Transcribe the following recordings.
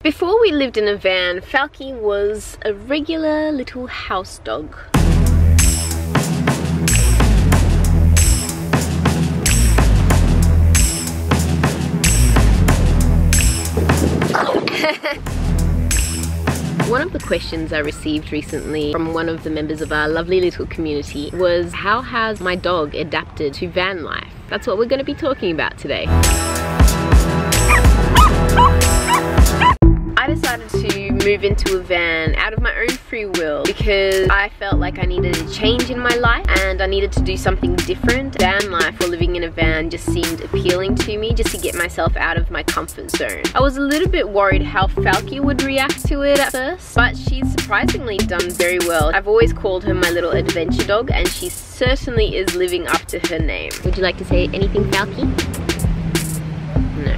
Before we lived in a van, Falkie was a regular little house dog. One of the questions I received recently from one of the members of our lovely little community was, how has my dog adapted to van life? That's what we're going to be talking about today. I decided to move into a van out of my own free will because I felt like I needed a change in my life and I needed to do something different. Van life or living in a van just seemed appealing to me, just to get myself out of my comfort zone. I was a little bit worried how Falkie would react to it at first, but she's surprisingly done very well. I've always called her my little adventure dog and she certainly is living up to her name. Would you like to say anything, Falkie? No.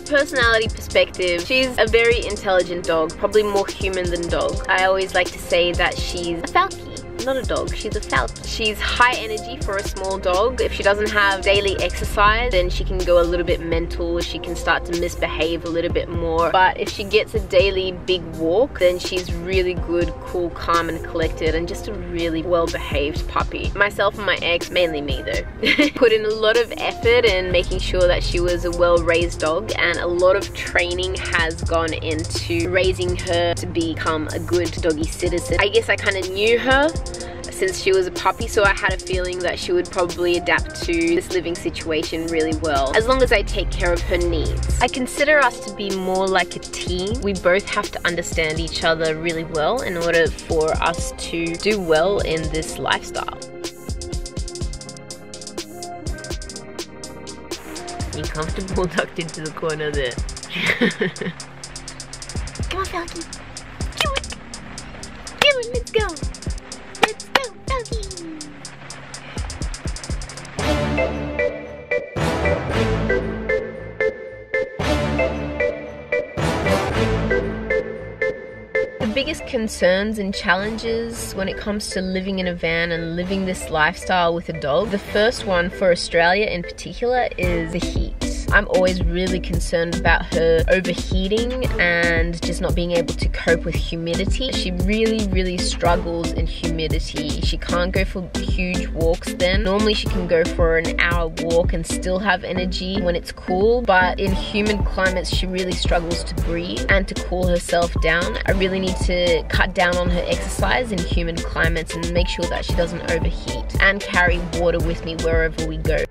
Personality perspective, she's a very intelligent dog, probably more human than dog. I always like to say that she's a Falkie, not a dog, she's a Falkie. She's high energy for a small dog. If she doesn't have daily exercise, then she can go a little bit mental, she can start to misbehave a little bit more. But if she gets a daily big walk, then she's really good, cool, calm and collected, and just a really well-behaved puppy. Myself and my ex, mainly me though, put in a lot of effort in making sure that she was a well-raised dog, and a lot of training has gone into raising her to become a good doggy citizen. I guess I kind of knew her since she was a puppy, so I had a feeling that she would probably adapt to this living situation really well, as long as I take care of her needs. I consider us to be more like a team. We both have to understand each other really well in order for us to do well in this lifestyle. You comfortable tucked into the corner there? Come on, Falkie. Do it. Do it. Let's go. Let's go, Falkie. The biggest concerns and challenges when it comes to living in a van and living this lifestyle with a dog, the first one for Australia in particular is the heat. I'm always really concerned about her overheating and just not being able to cope with humidity. She really struggles in humidity. She can't go for huge walks then. Normally she can go for an hour walk and still have energy when it's cool, but in humid climates she really struggles to breathe and to cool herself down. I really need to cut down on her exercise in humid climates and make sure that she doesn't overheat, and carry water with me wherever we go.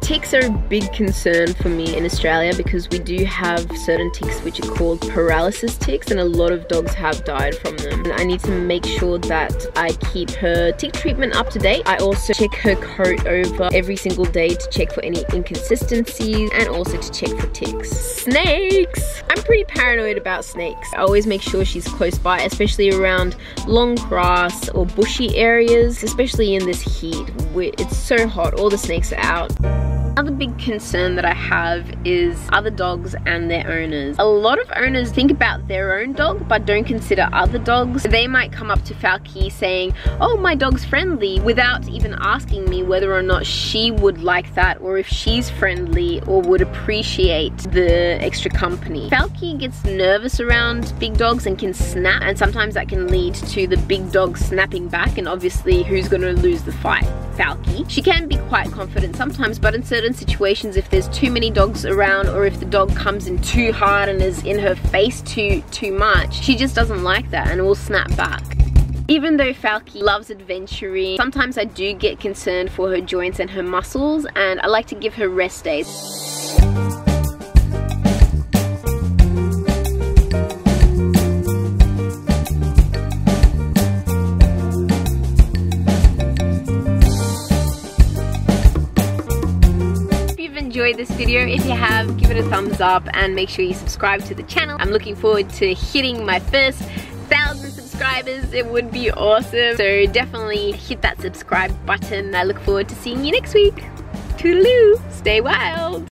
Ticks are a big concern for me in Australia because we do have certain ticks which are called paralysis ticks, and a lot of dogs have died from them. And I need to make sure that I keep her tick treatment up to date. I also check her coat over every single day to check for any inconsistencies and also to check for ticks. Snakes! I'm pretty paranoid about snakes. I always make sure she's close by, especially around long grass or bushy areas, especially in this heat. It's so hot, all the snakes are out. Another big concern that I have is other dogs and their owners. A lot of owners think about their own dog but don't consider other dogs. They might come up to Falkie saying, oh, my dog's friendly, without even asking me whether or not she would like that, or if she's friendly or would appreciate the extra company. Falkie gets nervous around big dogs and can snap, and sometimes that can lead to the big dog snapping back, and obviously who's going to lose the fight? Falkie. She can be quite confident sometimes, but in certain situations, if there's too many dogs around, or if the dog comes in too hard and is in her face too much, she just doesn't like that and will snap back. Even though Falkie loves adventuring, sometimes I do get concerned for her joints and her muscles, and I like to give her rest days. Enjoyed this video. If you have, give it a thumbs up and make sure you subscribe to the channel. I'm looking forward to hitting my first 1,000 subscribers. It would be awesome, so definitely hit that subscribe button. I look forward to seeing you next week. Toodaloo, stay wild.